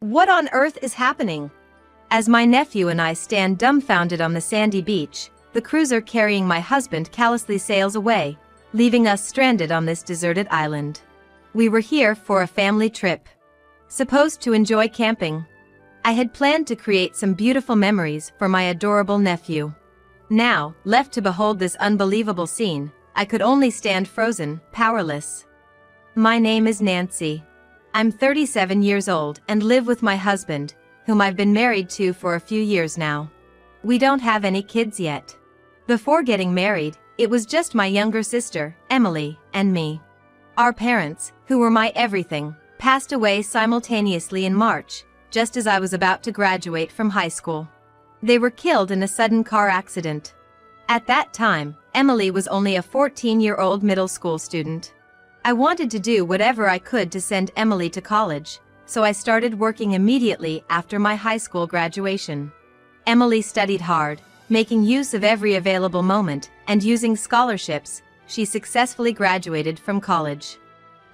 What on earth is happening? As my nephew and I stand dumbfounded on the sandy beach, the cruiser carrying my husband callously sails away, leaving us stranded on this deserted island. We were here for a family trip, supposed to enjoy camping. I had planned to create some beautiful memories for my adorable nephew. Now, left to behold this unbelievable scene, I could only stand frozen, powerless. My name is Nancy. I'm 37 years old and live with my husband, whom I've been married to for a few years now. We don't have any kids yet. Before getting married, it was just my younger sister, Emily, and me. Our parents, who were my everything, passed away simultaneously in March, just as I was about to graduate from high school. They were killed in a sudden car accident. At that time, Emily was only a 14-year-old middle school student. I wanted to do whatever I could to send Emily to college, so I started working immediately after my high school graduation. Emily studied hard, making use of every available moment, and using scholarships, she successfully graduated from college.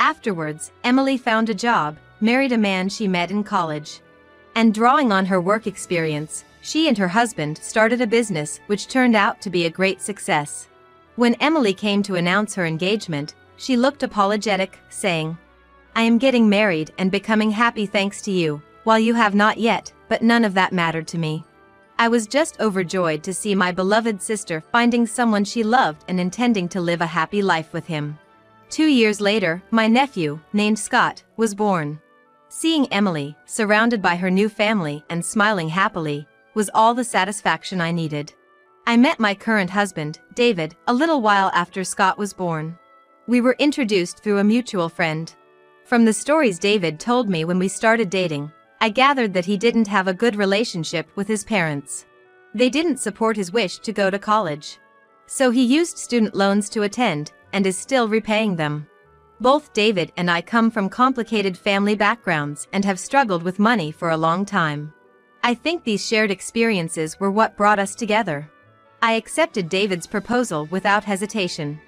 Afterwards, Emily found a job, married a man she met in college. And drawing on her work experience, she and her husband started a business which turned out to be a great success. When Emily came to announce her engagement, she looked apologetic, saying, "I am getting married and becoming happy thanks to you, while you have not yet, but none of that mattered to me." I was just overjoyed to see my beloved sister finding someone she loved and intending to live a happy life with him. 2 years later, my nephew, named Scott, was born. Seeing Emily, surrounded by her new family and smiling happily, was all the satisfaction I needed. I met my current husband, David, a little while after Scott was born. We were introduced through a mutual friend. From the stories David told me when we started dating, I gathered that he didn't have a good relationship with his parents. They didn't support his wish to go to college. So he used student loans to attend, and is still repaying them. Both David and I come from complicated family backgrounds and have struggled with money for a long time. I think these shared experiences were what brought us together. I accepted David's proposal without hesitation.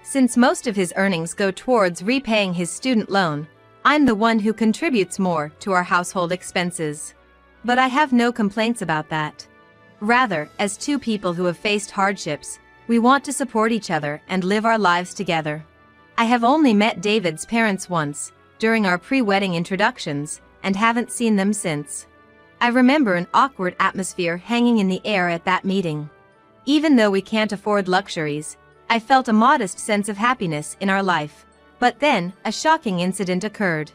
Since most of his earnings go towards repaying his student loan, I'm the one who contributes more to our household expenses. But I have no complaints about that. Rather, as two people who have faced hardships, we want to support each other and live our lives together. I have only met David's parents once, during our pre-wedding introductions, and haven't seen them since. I remember an awkward atmosphere hanging in the air at that meeting. Even though we can't afford luxuries, I felt a modest sense of happiness in our life. But then, a shocking incident occurred.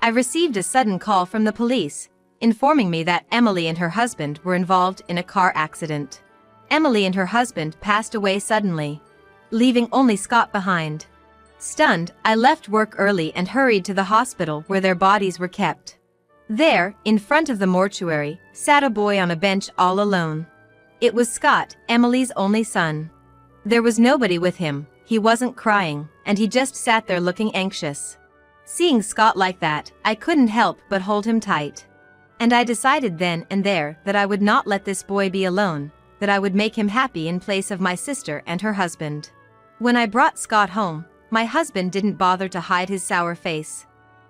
I received a sudden call from the police, informing me that Emily and her husband were involved in a car accident. Emily and her husband passed away suddenly, leaving only Scott behind. Stunned, I left work early and hurried to the hospital where their bodies were kept. There, in front of the mortuary, sat a boy on a bench all alone. It was Scott, Emily's only son. There was nobody with him, he wasn't crying, and he just sat there looking anxious. Seeing Scott like that, I couldn't help but hold him tight. And I decided then and there that I would not let this boy be alone, that I would make him happy in place of my sister and her husband. When I brought Scott home, my husband didn't bother to hide his sour face.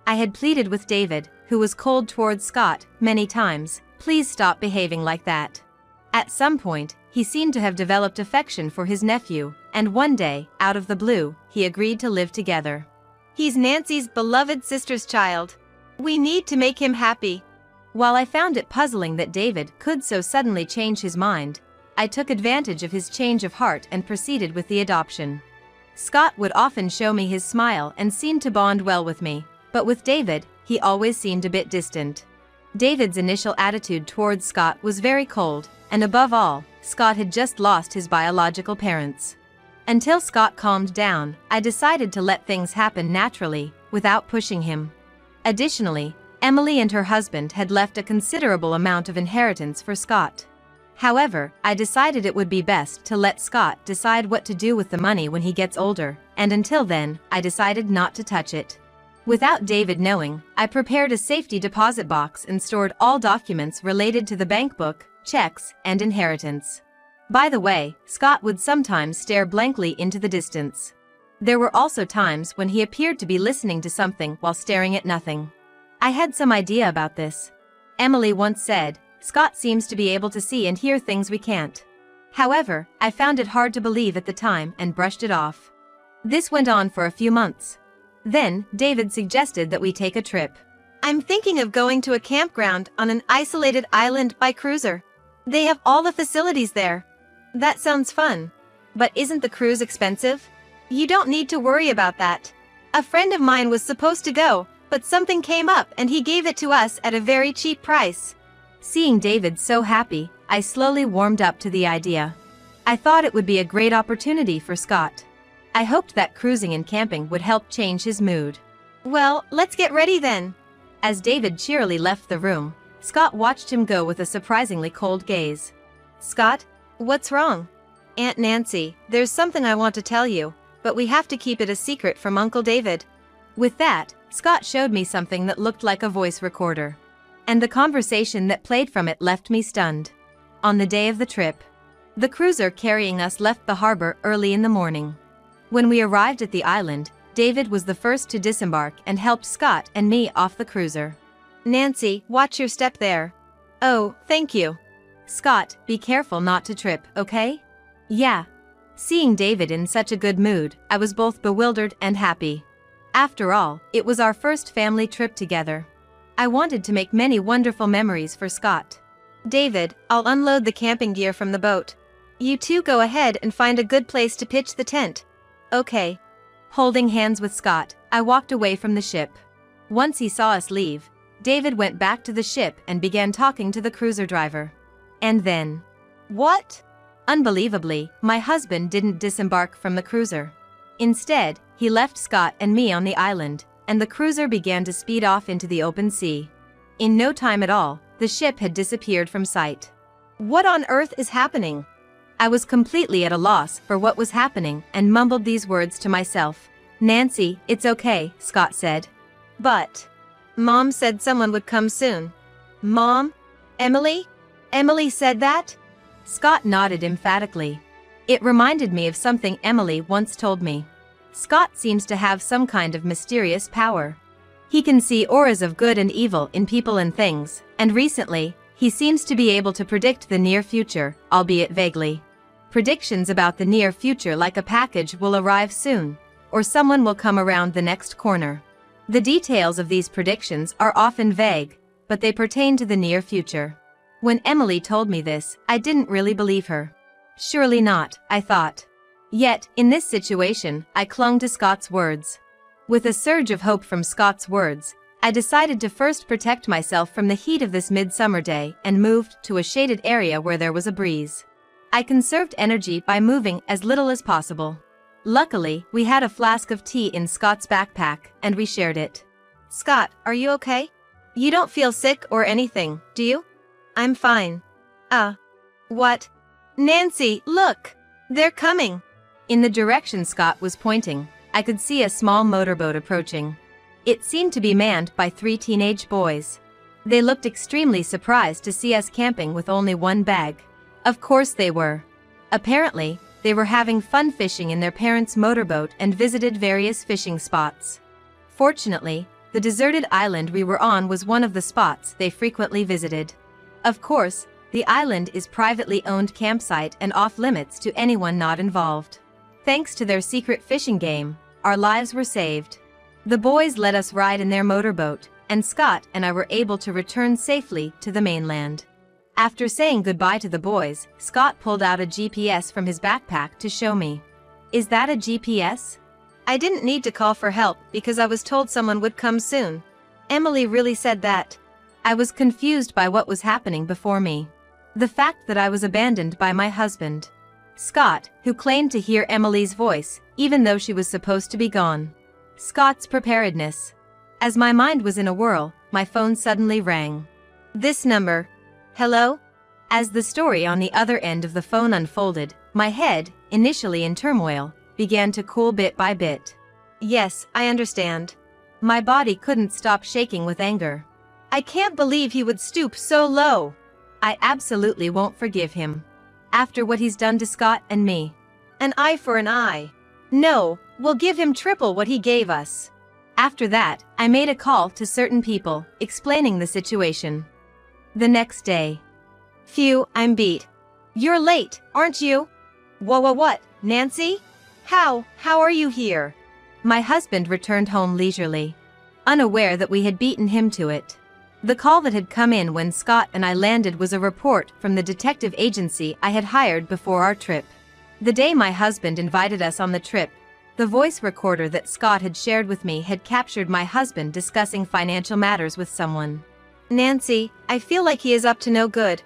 I had pleaded with David, who was cold towards Scott, many times, "Please stop behaving like that." At some point, he seemed to have developed affection for his nephew, and one day, out of the blue, he agreed to live together. "He's Nancy's beloved sister's child. We need to make him happy." While I found it puzzling that David could so suddenly change his mind, I took advantage of his change of heart and proceeded with the adoption. Scott would often show me his smile and seemed to bond well with me, but with David, he always seemed a bit distant. David's initial attitude towards Scott was very cold, and above all, Scott had just lost his biological parents. Until Scott calmed down, I decided to let things happen naturally, without pushing him. Additionally, Emily and her husband had left a considerable amount of inheritance for Scott. However, I decided it would be best to let Scott decide what to do with the money when he gets older, and until then, I decided not to touch it. Without David knowing, I prepared a safety deposit box and stored all documents related to the bank book, checks, and inheritance. By the way, Scott would sometimes stare blankly into the distance. There were also times when he appeared to be listening to something while staring at nothing. I had some idea about this. Emily once said, "Scott seems to be able to see and hear things we can't." However, I found it hard to believe at the time and brushed it off. This went on for a few months. Then, David suggested that we take a trip. "I'm thinking of going to a campground on an isolated island by cruiser. They have all the facilities there." "That sounds fun. But isn't the cruise expensive?" "You don't need to worry about that. A friend of mine was supposed to go, but something came up and he gave it to us at a very cheap price." Seeing David so happy, I slowly warmed up to the idea. I thought it would be a great opportunity for Scott. I hoped that cruising and camping would help change his mood. "Well, let's get ready then." As David cheerily left the room, Scott watched him go with a surprisingly cold gaze. "Scott, what's wrong?" "Aunt Nancy, there's something I want to tell you, but we have to keep it a secret from Uncle David." With that, Scott showed me something that looked like a voice recorder. And the conversation that played from it left me stunned. On the day of the trip, the cruiser carrying us left the harbor early in the morning. When we arrived at the island, David was the first to disembark and helped Scott and me off the cruiser. "Nancy, watch your step there." "Oh, thank you." "Scott, be careful not to trip, okay?" "Yeah." Seeing David in such a good mood, I was both bewildered and happy. After all, it was our first family trip together. I wanted to make many wonderful memories for Scott. "David, I'll unload the camping gear from the boat. You two go ahead and find a good place to pitch the tent." "Okay." Holding hands with Scott, I walked away from the ship. Once he saw us leave, David went back to the ship and began talking to the cruiser driver. And then... What? Unbelievably, my husband didn't disembark from the cruiser. Instead, he left Scott and me on the island, and the cruiser began to speed off into the open sea. In no time at all, the ship had disappeared from sight. What on earth is happening? I was completely at a loss for what was happening and mumbled these words to myself. "Nancy, it's okay," Scott said. "But... Mom said someone would come soon." "Mom? Emily? Emily said that?" Scott nodded emphatically. It reminded me of something Emily once told me. Scott seems to have some kind of mysterious power. He can see auras of good and evil in people and things, and recently, he seems to be able to predict the near future, albeit vaguely. Predictions about the near future like a package will arrive soon, or someone will come around the next corner. The details of these predictions are often vague, but they pertain to the near future. When Emily told me this, I didn't really believe her. Surely not, I thought. Yet, in this situation, I clung to Scott's words. With a surge of hope from Scott's words, I decided to first protect myself from the heat of this midsummer day and moved to a shaded area where there was a breeze. I conserved energy by moving as little as possible. Luckily, we had a flask of tea in Scott's backpack, and we shared it. "Scott, are you okay? You don't feel sick or anything, do you?" "I'm fine." What? Nancy, look! They're coming!" In the direction Scott was pointing, I could see a small motorboat approaching. It seemed to be manned by 3 teenage boys. They looked extremely surprised to see us camping with only one bag. Of course they were. Apparently, they were having fun fishing in their parents' motorboat and visited various fishing spots. Fortunately, the deserted island we were on was one of the spots they frequently visited. Of course, the island is privately owned campsite and off-limits to anyone not involved. Thanks to their secret fishing game, our lives were saved. The boys let us ride in their motorboat, and Scott and I were able to return safely to the mainland. After saying goodbye to the boys, Scott pulled out a GPS from his backpack to show me. "Is that a GPS?" "I didn't need to call for help because I was told someone would come soon." "Emily really said that." I was confused by what was happening before me. The fact that I was abandoned by my husband. Scott, who claimed to hear Emily's voice, even though she was supposed to be gone. Scott's preparedness. As my mind was in a whirl, my phone suddenly rang. "This number. Hello?" As the story on the other end of the phone unfolded, my head, initially in turmoil, began to cool bit by bit. "Yes, I understand." My body couldn't stop shaking with anger. "I can't believe he would stoop so low." "I absolutely won't forgive him. After what he's done to Scott and me. An eye for an eye. No, we'll give him triple what he gave us." After that, I made a call to certain people, explaining the situation. The next day. Phew, I'm beat. You're late, aren't you? What, Nancy? How are you here? My husband returned home leisurely, unaware that we had beaten him to it. The call that had come in when Scott and I landed was a report from the detective agency I had hired before our trip. The day my husband invited us on the trip, the voice recorder that Scott had shared with me had captured my husband discussing financial matters with someone. Nancy, I feel like he is up to no good.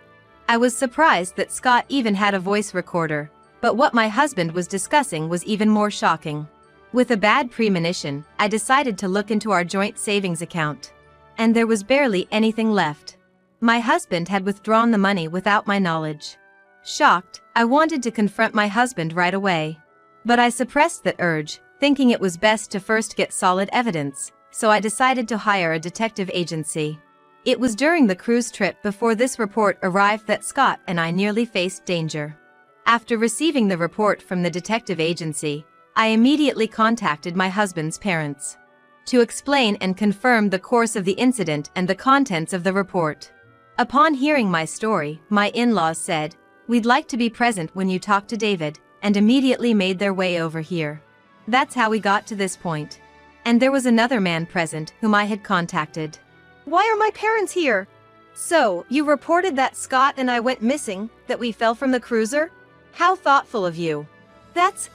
I was surprised that Scott even had a voice recorder, but what my husband was discussing was even more shocking. With a bad premonition, I decided to look into our joint savings account. And there was barely anything left. My husband had withdrawn the money without my knowledge. Shocked, I wanted to confront my husband right away. But I suppressed that urge, thinking it was best to first get solid evidence, so I decided to hire a detective agency. It was during the cruise trip before this report arrived that Scott and I nearly faced danger. After receiving the report from the detective agency, I immediately contacted my husband's parents to explain and confirm the course of the incident and the contents of the report. Upon hearing my story, my in-laws said, "We'd like to be present when you talk to David," and immediately made their way over here. That's how we got to this point. And there was another man present whom I had contacted. "Why are my parents here?" "So, you reported that Scott and I went missing, that we fell from the cruiser? How thoughtful of you." That's.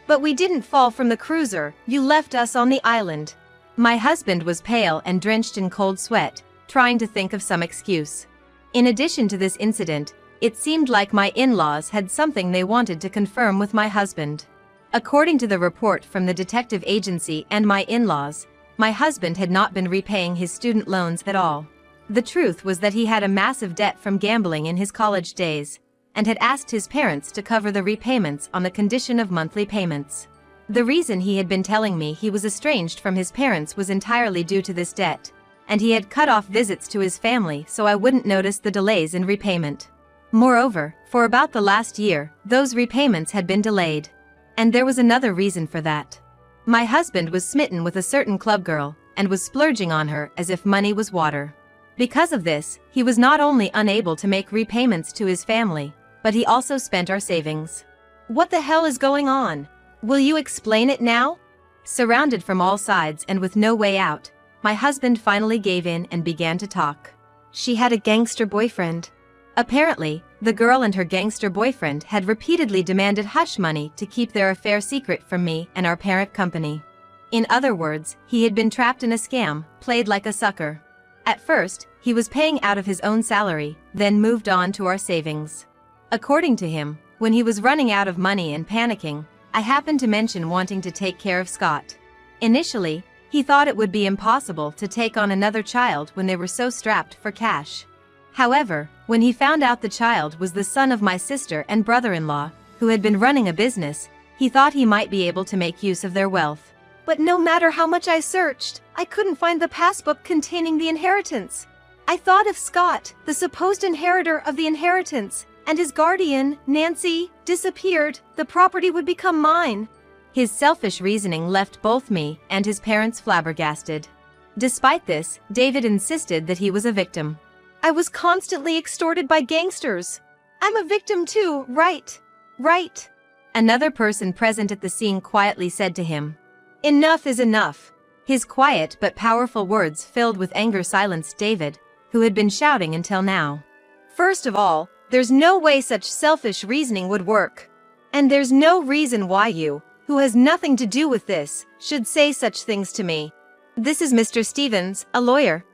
"But we didn't fall from the cruiser, you left us on the island." My husband was pale and drenched in cold sweat, trying to think of some excuse. In addition to this incident, it seemed like my in-laws had something they wanted to confirm with my husband. According to the report from the detective agency and my in-laws, my husband had not been repaying his student loans at all. The truth was that he had a massive debt from gambling in his college days, and had asked his parents to cover the repayments on the condition of monthly payments. The reason he had been telling me he was estranged from his parents was entirely due to this debt, and he had cut off visits to his family so I wouldn't notice the delays in repayment. Moreover, for about the last year, those repayments had been delayed. And there was another reason for that. My husband was smitten with a certain club girl, and was splurging on her as if money was water. Because of this, he was not only unable to make repayments to his family, but he also spent our savings. What the hell is going on? Will you explain it now? Surrounded from all sides and with no way out, my husband finally gave in and began to talk. She had a gangster boyfriend. Apparently, the girl and her gangster boyfriend had repeatedly demanded hush money to keep their affair secret from me and our parent company. In other words, he had been trapped in a scam, played like a sucker. At first, he was paying out of his own salary, then moved on to our savings. According to him, when he was running out of money and panicking, I happened to mention wanting to take care of Scott. Initially, he thought it would be impossible to take on another child when they were so strapped for cash. However, when he found out the child was the son of my sister and brother-in-law, who had been running a business, he thought he might be able to make use of their wealth. But no matter how much I searched, I couldn't find the passbook containing the inheritance. I thought if Scott, the supposed inheritor of the inheritance, and his guardian, Nancy, disappeared, the property would become mine. His selfish reasoning left both me and his parents flabbergasted. Despite this, David insisted that he was a victim. I was constantly extorted by gangsters. I'm a victim too, right? Right. Another person present at the scene quietly said to him. Enough is enough. His quiet but powerful words filled with anger silenced David, who had been shouting until now. First of all, there's no way such selfish reasoning would work. And there's no reason why you, who has nothing to do with this, should say such things to me. This is Mr. Stevens, a lawyer.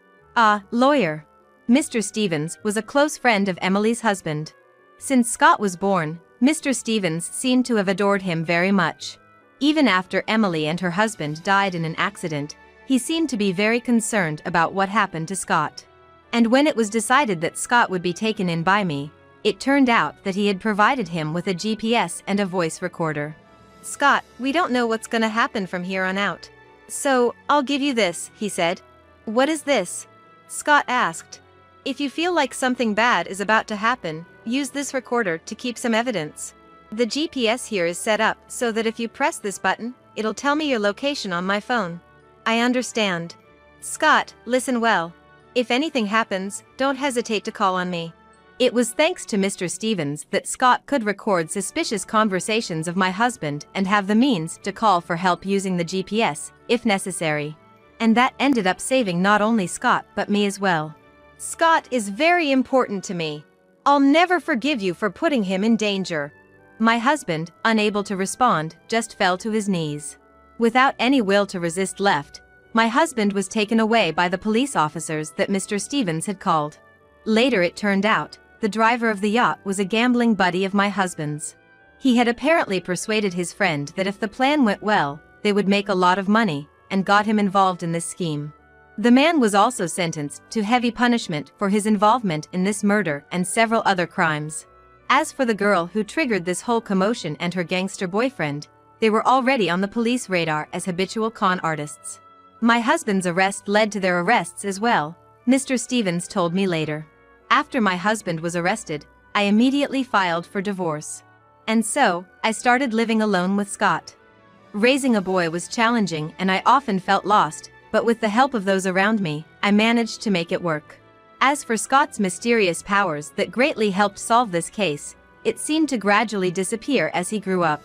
Lawyer. Mr. Stevens was a close friend of Emily's husband. Since Scott was born, Mr. Stevens seemed to have adored him very much. Even after Emily and her husband died in an accident, he seemed to be very concerned about what happened to Scott. And when it was decided that Scott would be taken in by me, it turned out that he had provided him with a GPS and a voice recorder. Scott, we don't know what's gonna happen from here on out. So, I'll give you this, he said. What is this? Scott asked. If you feel like something bad is about to happen, use this recorder to keep some evidence. The GPS here is set up so that if you press this button, it'll tell me your location on my phone. I understand. Scott, listen well. If anything happens, don't hesitate to call on me. It was thanks to Mr. Stevens that Scott could record suspicious conversations of my husband and have the means to call for help using the GPS, if necessary. And that ended up saving not only Scott but me as well. Scott is very important to me. I'll never forgive you for putting him in danger. My husband, unable to respond, just fell to his knees. Without any will to resist left, my husband was taken away by the police officers that Mr. Stevens had called. Later it turned out, the driver of the yacht was a gambling buddy of my husband's. He had apparently persuaded his friend that if the plan went well, they would make a lot of money, and got him involved in this scheme. The man was also sentenced to heavy punishment for his involvement in this murder and several other crimes. As for the girl who triggered this whole commotion and her gangster boyfriend, they were already on the police radar as habitual con artists. My husband's arrest led to their arrests as well, Mr. Stevens told me later. After my husband was arrested, I immediately filed for divorce. And so, I started living alone with Scott. Raising a boy was challenging and I often felt lost, but with the help of those around me, I managed to make it work. As for Scott's mysterious powers that greatly helped solve this case, it seemed to gradually disappear as he grew up.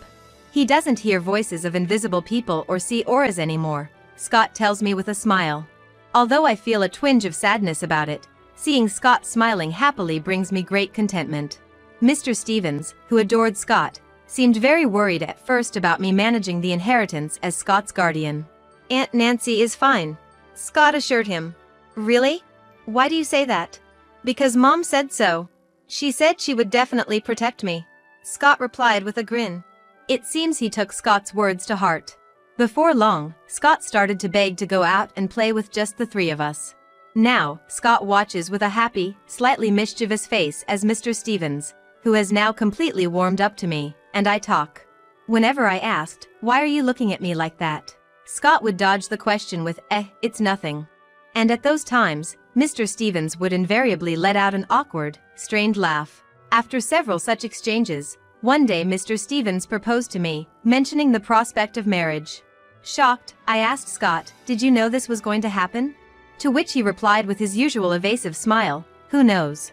He doesn't hear voices of invisible people or see auras anymore, Scott tells me with a smile. Although I feel a twinge of sadness about it, seeing Scott smiling happily brings me great contentment. Mr. Stevens, who adored Scott, seemed very worried at first about me managing the inheritance as Scott's guardian. Aunt Nancy is fine, Scott assured him. Really? Why do you say that? Because Mom said so. She said she would definitely protect me, Scott replied with a grin. It seems he took Scott's words to heart. Before long, Scott started to beg to go out and play with just the three of us. Now, Scott watches with a happy, slightly mischievous face as Mr. Stevens, who has now completely warmed up to me, and I talk. Whenever I asked, "Why are you looking at me like that?" Scott would dodge the question with, "It's nothing." And at those times, Mr. Stevens would invariably let out an awkward, strained laugh. After several such exchanges, one day Mr. Stevens proposed to me, mentioning the prospect of marriage. Shocked, I asked Scott, "Did you know this was going to happen?" To which he replied with his usual evasive smile, "Who knows?"